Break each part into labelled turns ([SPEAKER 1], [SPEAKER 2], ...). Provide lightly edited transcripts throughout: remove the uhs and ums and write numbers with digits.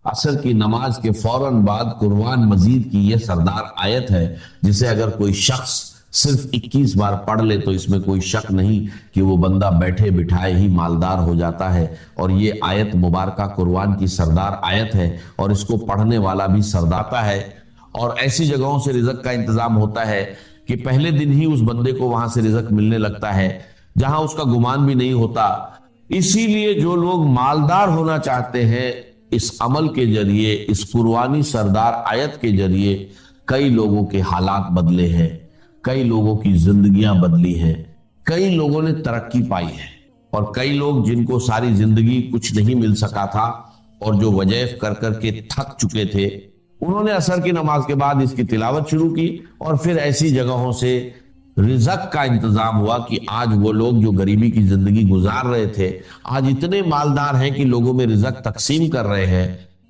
[SPEAKER 1] عصر کی نماز کے فوراً بعد قرآن مجید کی یہ سردار آیت ہے جسے اگر کوئی شخص صرف 21 بار پڑھ لے تو اس میں کوئی شک نہیں کہ وہ بندہ بیٹھے بٹھائے ہی مالدار ہو جاتا ہے۔ اور یہ آیت مبارکہ قرآن کی سردار آیت ہے اور اس کو پڑھنے والا بھی سرداتا ہے، اور ایسی جگہوں سے رزق کا انتظام ہوتا ہے کہ پہلے دن ہی اس بندے کو وہاں سے رزق ملنے لگتا ہے جہاں اس کا گمان بھی نہیں ہوتا۔ اسی لیے جو لوگ مالدار ہونا چاہتے ہیں، اس عمل کے ذریعے، اس قرآنی سردار آیت کے ذریعے کئی لوگوں کے حالات بدلے ہیں، کئی لوگوں کی زندگیاں بدلی ہیں، کئی لوگوں نے ترقی پائی ہے، اور کئی لوگ جن کو ساری زندگی کچھ نہیں مل سکا تھا اور جو وظائف کر کر کے تھک چکے تھے، انہوں نے عصر کی نماز کے بعد اس کی تلاوت شروع کی، اور پھر ایسی جگہوں سے رزق کا انتظام ہوا کہ آج وہ لوگ جو غریبی کی زندگی گزار رہے تھے آج اتنے مالدار ہیں کہ لوگوں میں رزق تقسیم کر رہے ہیں۔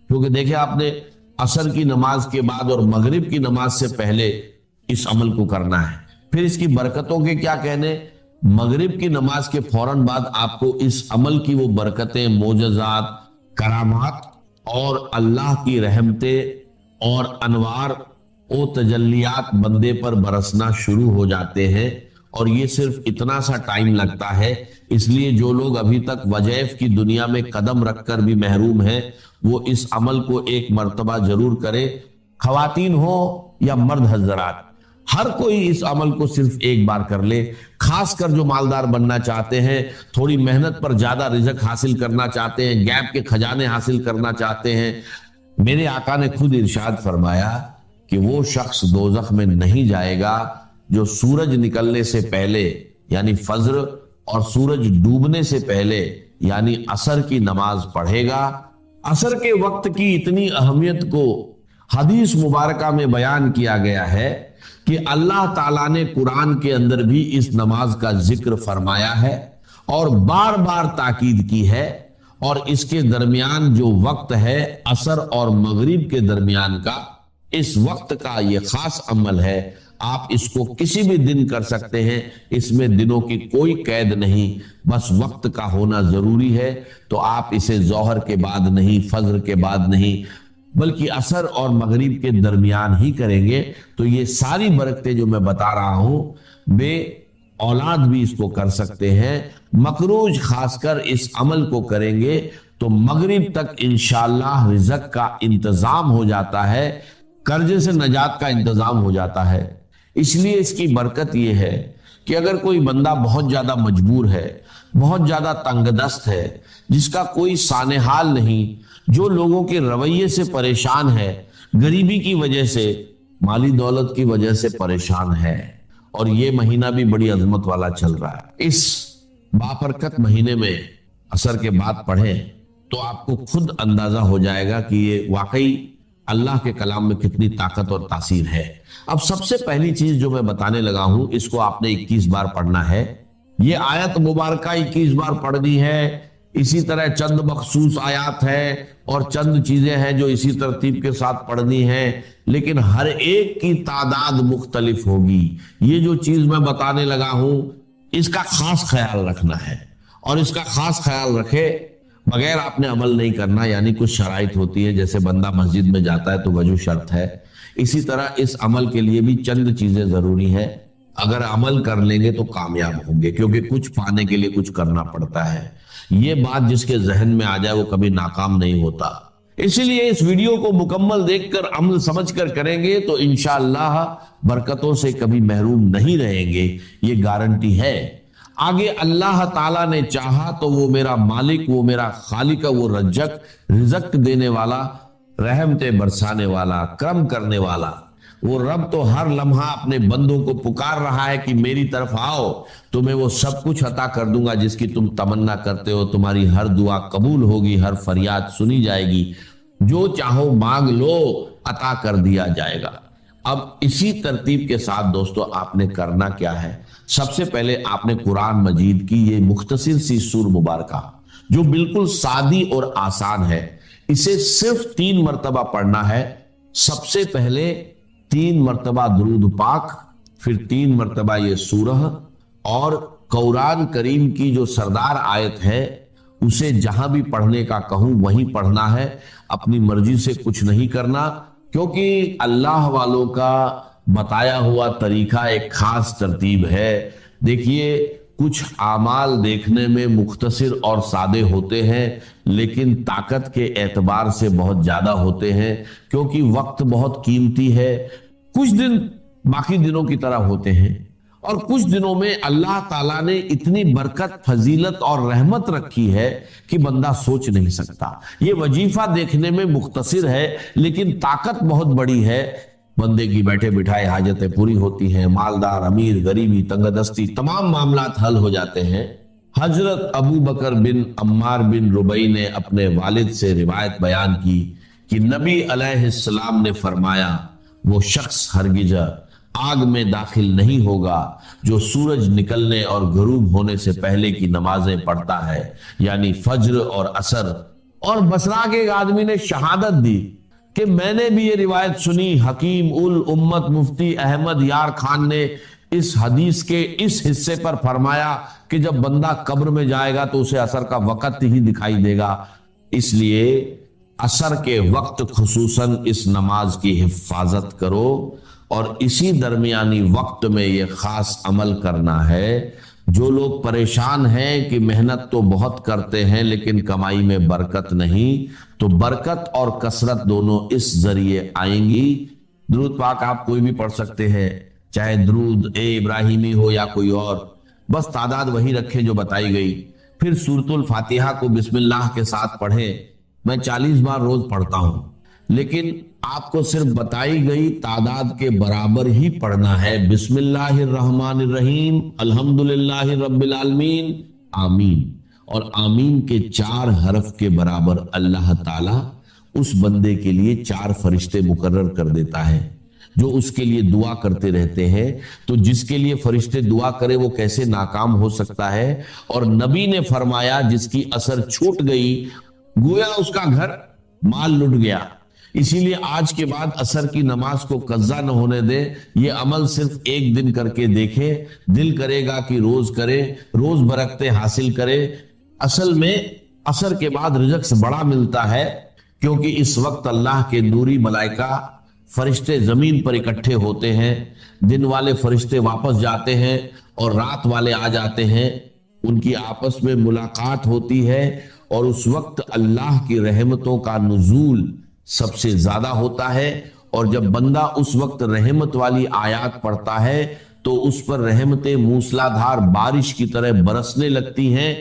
[SPEAKER 1] کیونکہ دیکھیں آپ نے عصر کی نماز کے بعد اور مغرب کی نماز سے پہلے اس عمل کو کرنا ہے، پھر اس کی برکتوں کے کیا کہنے، مغرب کی نماز کے فوراً بعد آپ کو اس عمل کی وہ برکتیں، معجزات، کرامات اور اللہ کی رحمتیں اور انوار و تجلیات بندے پر برسنا شروع ہو جاتے ہیں، اور یہ صرف اتنا سا ٹائم لگتا ہے۔ اس لیے جو لوگ ابھی تک وظائف کی دنیا میں قدم رکھ کر بھی محروم ہیں وہ اس عمل کو ایک مرتبہ ضرور کرے، خواتین ہو یا مرد حضرات، ہر کوئی اس عمل کو صرف ایک بار کر لے۔ خاص کر جو مالدار بننا چاہتے ہیں، تھوڑی محنت پر زیادہ رزق حاصل کرنا چاہتے ہیں، غیب کے خزانے حاصل کرنا چاہتے ہیں، میرے آقا نے خود ارشاد فرمایا کہ وہ شخص دوزخ میں نہیں جائے گا جو سورج نکلنے سے پہلے یعنی فجر اور سورج ڈوبنے سے پہلے یعنی عصر کی نماز پڑھے گا۔ عصر کے وقت کی اتنی اہمیت کو حدیث مبارکہ میں بیان کیا گیا ہے کہ اللہ تعالیٰ نے قرآن کے اندر بھی اس نماز کا ذکر فرمایا ہے اور بار بار تاکید کی ہے، اور اس کے درمیان جو وقت ہے عصر اور مغرب کے درمیان کا، اس وقت کا یہ خاص عمل ہے۔ آپ اس کو کسی بھی دن کر سکتے ہیں، اس میں دنوں کی کوئی قید نہیں، بس وقت کا ہونا ضروری ہے۔ تو آپ اسے ظہر کے بعد نہیں، فجر کے بعد نہیں، بلکہ عصر اور مغرب کے درمیان ہی کریں گے تو یہ ساری برکتیں جو میں بتا رہا ہوں، بے اولاد بھی اس کو کر سکتے ہیں، مقروض خاص کر اس عمل کو کریں گے تو مغرب تک انشاءاللہ رزق کا انتظام ہو جاتا ہے، قرضے سے نجات کا انتظام ہو جاتا ہے۔ اس لیے اس کی برکت یہ ہے کہ اگر کوئی بندہ بہت زیادہ مجبور ہے، بہت زیادہ تنگ دست ہے، جس کا کوئی سانحال نہیں، جو لوگوں کے رویے سے پریشان ہے، غریبی کی وجہ سے، مالی دولت کی وجہ سے پریشان ہے، اور یہ مہینہ بھی بڑی عظمت والا چل رہا ہے، اس بابرکت مہینے میں عصر کے بعد پڑھیں تو آپ کو خود اندازہ ہو جائے گا کہ یہ واقعی اللہ کے کلام میں کتنی طاقت اور تاثیر ہے۔ اب سب سے پہلی چیز جو میں بتانے لگا ہوں، اس کو آپ نے 21 بار پڑھنا ہے۔ یہ آیت مبارکہ 21 بار پڑھنی ہے۔ اسی طرح چند مخصوص آیات ہیں اور چند چیزیں ہیں جو اسی ترتیب کے ساتھ پڑھنی ہیں، لیکن ہر ایک کی تعداد مختلف ہوگی۔ یہ جو چیز میں بتانے لگا ہوں اس کا خاص خیال رکھنا ہے، اور اس کا خاص خیال رکھے بغیر آپ نے عمل نہیں کرنا۔ یعنی کچھ شرائط ہوتی ہے، جیسے بندہ مسجد میں جاتا ہے تو وضو شرط ہے، اسی طرح اس عمل کے لیے بھی چند چیزیں ضروری ہیں۔ اگر عمل کر لیں گے تو کامیاب ہوں گے، کیونکہ کچھ پانے کے لیے کچھ کرنا پڑتا ہے۔ یہ بات جس کے ذہن میں آ جائے وہ کبھی ناکام نہیں ہوتا۔ اسی لیے اس ویڈیو کو مکمل دیکھ کر عمل سمجھ کر کریں گے تو انشاءاللہ برکتوں سے کبھی محروم نہیں رہیں گے، یہ گارنٹی ہے۔ آگے اللہ تعالیٰ نے چاہا تو وہ میرا مالک، وہ میرا خالق، وہ رزق دینے والا، رحمتیں برسانے والا، کرم کرنے والا، وہ رب تو ہر لمحہ اپنے بندوں کو پکار رہا ہے کہ میری طرف آؤ، تمہیں وہ سب کچھ عطا کر دوں گا جس کی تم تمنا کرتے ہو، تمہاری ہر دعا قبول ہوگی، ہر فریاد سنی جائے گی، جو چاہو مانگ لو عطا کر دیا جائے گا۔ اب اسی ترتیب کے ساتھ دوستو آپ نے کرنا کیا ہے؟ سب سے پہلے آپ نے قرآن مجید کی یہ مختصر سی سور مبارکہ جو بالکل سادی اور آسان ہے، اسے صرف 3 مرتبہ پڑھنا ہے۔ سب سے پہلے 3 مرتبہ درود پاک، پھر 3 مرتبہ یہ سورہ، اور قرآن کریم کی جو سردار آیت ہے اسے جہاں بھی پڑھنے کا کہوں وہیں پڑھنا ہے، اپنی مرضی سے کچھ نہیں کرنا، کیونکہ اللہ والوں کا بتایا ہوا طریقہ ایک خاص ترتیب ہے۔ دیکھیے کچھ اعمال دیکھنے میں مختصر اور سادے ہوتے ہیں لیکن طاقت کے اعتبار سے بہت زیادہ ہوتے ہیں، کیونکہ وقت بہت قیمتی ہے۔ کچھ دن باقی دنوں کی طرح ہوتے ہیں اور کچھ دنوں میں اللہ تعالیٰ نے اتنی برکت، فضیلت اور رحمت رکھی ہے کہ بندہ سوچ نہیں سکتا۔ یہ وظیفہ دیکھنے میں مختصر ہے لیکن طاقت بہت بڑی ہے۔ بندے کی بیٹھے بٹھائے حاجتیں پوری ہوتی ہیں، مالدار، امیر، غریبی، تنگ دستی، تمام معاملات حل ہو جاتے ہیں۔ حضرت ابو بکر بن عمار بن ربیع نے اپنے والد سے روایت بیان کی کہ نبی علیہ السلام نے فرمایا، وہ شخص ہرگز آگ میں داخل نہیں ہوگا جو سورج نکلنے اور غروب ہونے سے پہلے کی نمازیں پڑھتا ہے، یعنی فجر اور عصر۔ اور بصرہ کے ایک آدمی نے شہادت دی کہ میں نے بھی یہ روایت سنی، حکیم الامت مفتی احمد یار خان نے اس حدیث کے اس حصے پر فرمایا کہ جب بندہ قبر میں جائے گا تو اسے عصر کا وقت ہی دکھائی دے گا، اس لیے عصر کے وقت خصوصاً اس نماز کی حفاظت کرو اور اسی درمیانی وقت میں یہ خاص عمل کرنا ہے۔ جو لوگ پریشان ہیں کہ محنت تو بہت کرتے ہیں لیکن کمائی میں برکت نہیں، تو برکت اور کثرت دونوں اس ذریعے آئیں گی۔ درود پاک آپ کوئی بھی پڑھ سکتے ہیں، چاہے درود ابراہیمی ہو یا کوئی اور، بس تعداد وہی رکھیں جو بتائی گئی۔ پھر سورۃ الفاتحہ کو بسم اللہ کے ساتھ پڑھیں۔ میں 40 بار روز پڑھتا ہوں لیکن آپ کو صرف بتائی گئی تعداد کے برابر ہی پڑھنا ہے۔ بسم اللہ الرحمن الرحیم، الحمدللہ رب العالمین، آمین۔ اور آمین کے 4 حرف کے برابر اللہ تعالیٰ اس بندے کے لیے 4 فرشتے مقرر کر دیتا ہے جو اس کے لیے دعا کرتے رہتے ہیں۔ تو جس کے لیے فرشتے دعا کرے وہ کیسے ناکام ہو سکتا ہے؟ اور نبی نے فرمایا جس کی اثر چھوٹ گئی گویا اس کا گھر مال لٹ گیا۔ اسی لیے آج کے بعد عصر کی نماز کو قضا نہ ہونے دے، یہ عمل صرف ایک دن کر کے دیکھے، دل کرے گا کہ روز کرے، روز برکتیں حاصل کرے۔ اصل میں عصر کے بعد رزق بڑا ملتا ہے کیونکہ اس وقت اللہ کے نوری ملائکہ فرشتے زمین پر اکٹھے ہوتے ہیں، دن والے فرشتے واپس جاتے ہیں اور رات والے آ جاتے ہیں، ان کی آپس میں ملاقات ہوتی ہے اور اس وقت اللہ کی رحمتوں کا نزول سب سے زیادہ ہوتا ہے۔ اور جب بندہ اس وقت رحمت والی آیات پڑھتا ہے تو اس پر رحمتیں موسلا دھار بارش کی طرح برسنے لگتی ہیں۔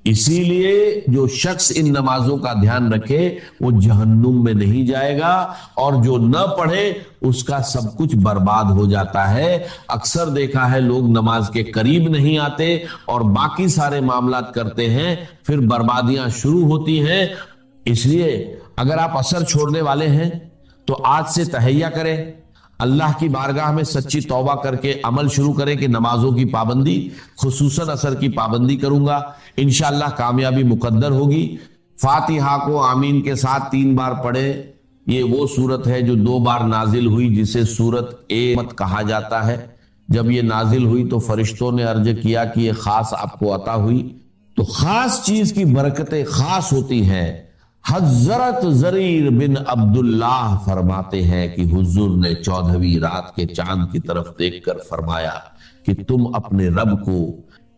[SPEAKER 1] اسی لیے جو شخص ان نمازوں کا دھیان رکھے وہ جہنم میں نہیں جائے گا، اور جو نہ پڑھے اس کا سب کچھ برباد ہو جاتا ہے۔ اکثر دیکھا ہے لوگ نماز کے قریب نہیں آتے اور باقی سارے معاملات کرتے ہیں، پھر بربادیاں شروع ہوتی ہیں۔ اس لیے اگر آپ عصر چھوڑنے والے ہیں تو آج سے تہیہ کریں، اللہ کی بارگاہ میں سچی توبہ کر کے عمل شروع کریں کہ نمازوں کی پابندی، خصوصاً عصر کی پابندی کروں گا، انشاءاللہ کامیابی مقدر ہوگی۔ فاتحہ کو آمین کے ساتھ 3 بار پڑھیں۔ یہ وہ سورت ہے جو 2 بار نازل ہوئی جسے سورت مت کہا جاتا ہے۔ جب یہ نازل ہوئی تو فرشتوں نے عرض کیا کہ یہ خاص آپ کو عطا ہوئی، تو خاص چیز کی برکتیں خاص ہوتی ہیں۔ حضرت زریر بن عبداللہ فرماتے ہیں کہ حضور نے 14ویں رات کے چاند کی طرف دیکھ کر فرمایا کہ تم اپنے رب کو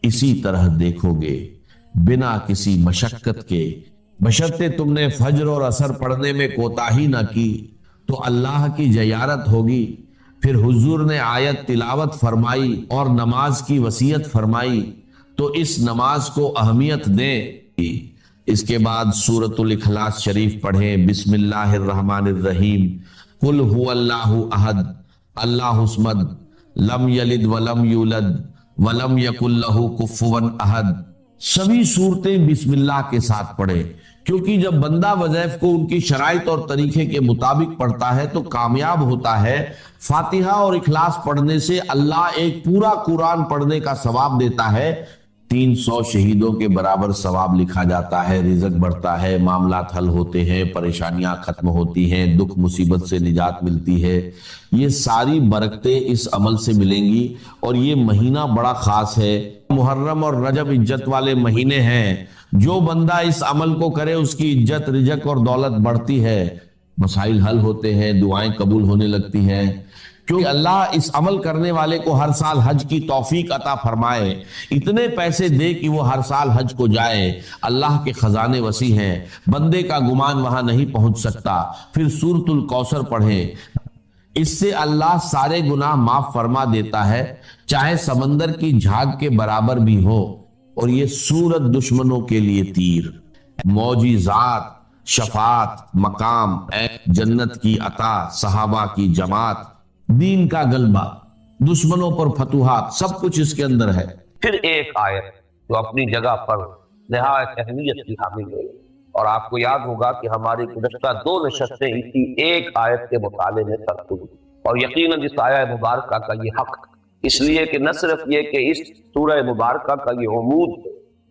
[SPEAKER 1] اسی طرح دیکھو گے بنا کسی مشقت کے، بشرطے تم نے فجر اور عصر پڑھنے میں کوتاہی نہ کی تو اللہ کی زیارت ہوگی۔ پھر حضور نے آیت تلاوت فرمائی اور نماز کی وصیت فرمائی، تو اس نماز کو اہمیت دیں۔ اس کے بعد سورۃ الاخلاص شریف پڑھیں۔ بسم اللہ الرحمن الرحیم، قل هو اللہ احد اللہ الصمد لم یلد ولم یولد ولم یکن لہ کفوا احد۔ سبھی صورتیں بسم اللہ کے ساتھ پڑھیں، کیونکہ جب بندہ وظائف کو ان کی شرائط اور طریقے کے مطابق پڑھتا ہے تو کامیاب ہوتا ہے۔ فاتحہ اور اخلاص پڑھنے سے اللہ ایک پورا قرآن پڑھنے کا ثواب دیتا ہے۔ 300 شہیدوں کے برابر ثواب لکھا جاتا ہے، رزق بڑھتا ہے، معاملات حل ہوتے ہیں، پریشانیاں ختم ہوتی ہیں، دکھ مصیبت سے نجات ملتی ہے۔ یہ ساری برکتیں اس عمل سے ملیں گی۔ اور یہ مہینہ بڑا خاص ہے، محرم اور رجب عزت والے مہینے ہیں۔ جو بندہ اس عمل کو کرے اس کی عزت رزق اور دولت بڑھتی ہے، مسائل حل ہوتے ہیں، دعائیں قبول ہونے لگتی ہیں، کیونکہ اللہ اس عمل کرنے والے کو ہر سال حج کی توفیق عطا فرمائے، اتنے پیسے دے کہ وہ ہر سال حج کو جائے۔ اللہ کے خزانے وسیع ہیں، بندے کا گمان وہاں نہیں پہنچ سکتا۔ پھر سورۃ الکوثر پڑھیں، اس سے اللہ سارے گناہ معاف فرما دیتا ہے، چاہے سمندر کی جھاگ کے برابر بھی ہو۔ اور یہ سورت دشمنوں کے لیے تیر، معجزات، شفاعت، مقام، جنت کی عطا، صحابہ کی جماعت، دین کا غلبہ، دشمنوں پر فتوحات، سب کچھ اس کے اندر ہے۔
[SPEAKER 2] پھر ایک آیت جو اپنی جگہ پر نہایت اہمیت کی حامل ہے، اور آپ کو یاد ہوگا کہ ہماری گزشتہ 2 نشستیں اسی ایک آیت کے مطالعے میں سرد ہوئی، اور یقیناً اس آیہ مبارکہ کا یہ حق، اس لیے کہ نہ صرف یہ کہ اس سورہ مبارکہ کا یہ عمود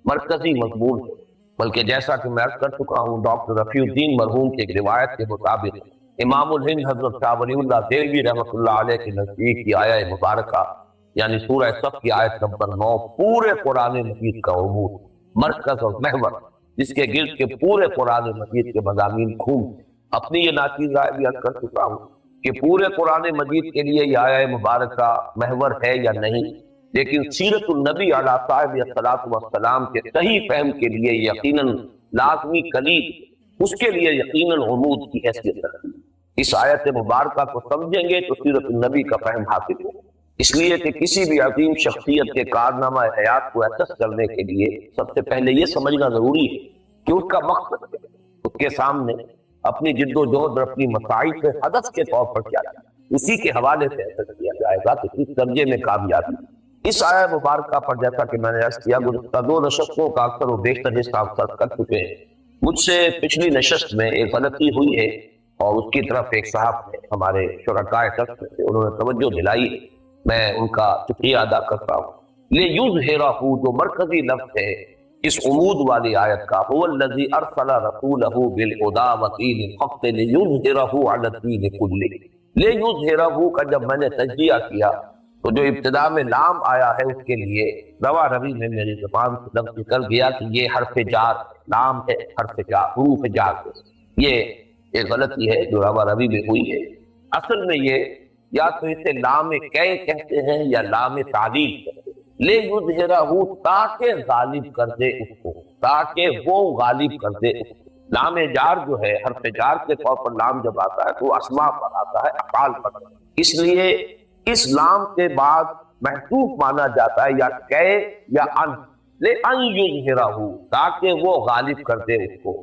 [SPEAKER 2] مرکزی مضمون ہے، بلکہ جیسا کہ میں عرض کر چکا ہوں، ڈاکٹر رفیع الدین مرحوم کی ایک روایت کے مطابق امام الہند حضرت شاہ ولی اللہ دہلوی رحمۃ اللہ علیہ کے نزدیک کی آیہ مبارکہ یعنی سورہ صف کی آیت نمبر 9 پورے قرآن مجید کا عمود، مرکز اور محور، جس کے گرد کے پورے قرآن مجید کے مضامین گھوم۔ اپنی یہ ناچیز رائے بھی عرض کر چکا ہوں کہ پورے قرآن مجید کے لیے یہ آیہ مبارکہ محور ہے یا نہیں، لیکن سیرت النبی علیہ صاحب الصلاۃ والسلام کے صحیح فہم کے لیے یقیناً لازمی کلید، اس کے لیے یقیناً عمود کی حیثیت رکھتی۔ اس آیت مبارکہ کو سمجھیں گے تو سیرت النبی کا فہم حاصل ہو، اس لیے کہ کسی بھی عظیم شخصیت کے کارنامہ حیات کو ایسس کرنے کے لیے سب سے پہلے یہ سمجھنا ضروری ہے کہ اس کا مقصد ہے، اس کے سامنے اپنی جد و جہد اور اپنی مساعی سے ہدف کے طور پر کیا جائے، اسی کے حوالے سے ایسا کیا جائے گا کہ کس درجے میں کامیابی۔ اس آیہ مبارکہ پر جیسا کہ میں نے عرض کیا، گزشتہ 2 نشستوں کا اکثر و بیشتر حصہ اکثر کر چکے ہیں۔ مجھ سے پچھلی نشست میں ایک غلطی ہوئی ہے، اور اس کی طرف ایک صاحب نے ہمارے شرکائے شخص سے انہوں نے توجہ دلائی، میں ان کا شکریہ ادا کرتا ہوں۔ لِيُظْهِرَهُ جو مرکزی لفظ ہے اس عمود والی آیت کا، هُوَ الَّذِي أَرْسَلَ رَسُولَهُ بِالْهُدَى وَدِينِ الْحَقِّ لِيُظْهِرَهُ عَلَى الدِّينِ كُلِّهِ۔ لِيُظْهِرَهُ کا جب میں نے تجزیہ کیا تو جو ابتدا میں لام آیا ہے اس کے لیے روا روی میں میری زبان سے لفظ نکل گیا کہ یہ حرف جار لام ہے، حرف جار، حروف جار ہے۔ یہ ایک غلطی ہے جو روا روی میں ہوئی ہے۔ اصل میں یہ یا تو اسے لام کی کہتے ہیں یا لام تعلیل کہتے ہیں۔ لے یظہرہ تاکہ غالب کر دے اس کو، تاکہ وہ غالب کر دے اس کو۔ لام جار جو ہے حرف جار کے طور پر لام جب آتا ہے تو وہ اسماء پر آتا ہے، افعال پر، اس لیے اس لام کے بعد محذوف مانا جاتا ہے یا کہ یا ان، لے ان یظہرہ تاکہ وہ غالب کر دے اس کو،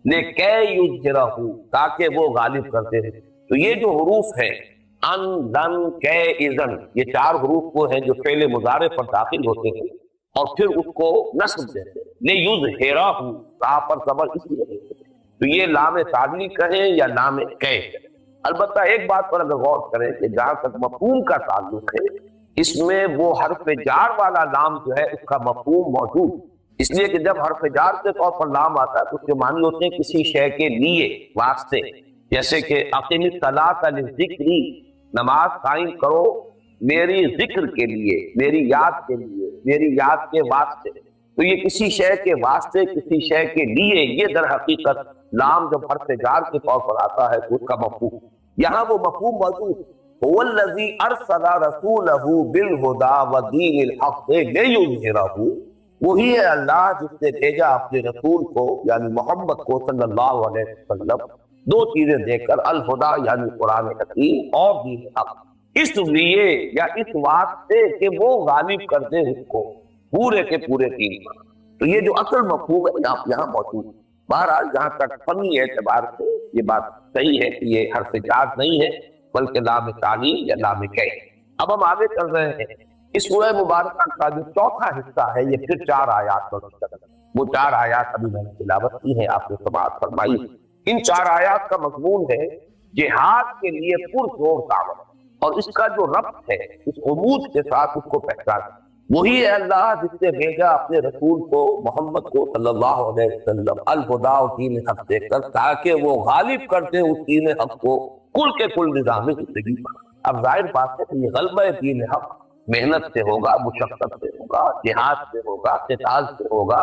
[SPEAKER 2] لے کہ یظہرہ تاکہ وہ غالب کر دے۔ تو یہ جو حروف ہے ان، لن، کہ، اذن، یہ 4 حروف وہ ہیں جو فعل مضارع پر داخل ہوتے ہیں اور پھر اس کو نصب دیتے ہیں۔ لیظہرہ تا پر زبر اس لیے، تو یہ لام تعلیل کہیں یا لام کہ۔ البتہ ایک بات پر اگر غور کریں کہ جہاں تک مفہوم کا تعلق ہے، اس میں وہ حرف جار والا لام جو ہے اس کا مفہوم موجود، اس لیے کہ جب حرف جار کے طور پر لام آتا ہے تو اس کے معنی ہوتے ہیں کسی شے کے لیے، واسطے، جیسے کہ اقیم الصلاۃ للذکر، نماز قائم کرو میری ذکر کے لیے، میری یاد کے لیے، میری یاد کے واسطے۔ تو یہ کسی شے کے واسطے، کسی شے کے لیے، یہ در حقیقت لام جب حرف جار کے طور پر آتا ہے تو اس کا مفہوم، یہاں وہ مفہوم موجود۔ هو الذی ارسل رسولہ بالہدی ودین الحق لیظہرہ، وہی ہے اللہ جس نے بھیجا اپنے رسول کو یعنی محمد کو صلی اللہ علیہ وسلم 2 چیزیں دے کر، الہدا یعنی قرآن حکیم اور دین حق، اس لیے یا اس واسطے کہ وہ غالب کر دے اس کو پورے کے پورے دین پر۔ تو یہ جو اصل مفہوم ہے یہاں موجود ہے۔ بہرحال جہاں تک فنی اعتبار سے یہ بات صحیح ہے کہ یہ حرف جار نہیں ہے بلکہ لام تعلیل یا لام کہ۔ اب ہم آگے چل رہے ہیں، اس سورہ مبارکہ کا جو چوتھا حصہ ہے یہ پھر 4 آیات پر مشتمل ہے۔ وہ 4 آیات ابھی میں نے تلاوت کی ہیں، آپ نے سماعت فرمائی۔ ان 4 آیات کا مضمون ہے جہاد کے لیے پرزور دعوت، اور اس کا جو ربط ہے اس عمود کے ساتھ اس کو پہچان، وہی ہے اللہ جس نے بھیجا اپنے رسول کو محمد کو صلی اللہ علیہ وسلم الہدا و دین حق دے کر، تاکہ وہ غالب کرتے اس دین حق کو کل کے کل نظام زندگی پر۔ اب ظاہر بات ہے کہ یہ غلبہ دین حق محنت سے ہوگا، مشقت سے ہوگا، جہاد سے ہوگا، قتال سے ہوگا،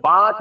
[SPEAKER 2] 5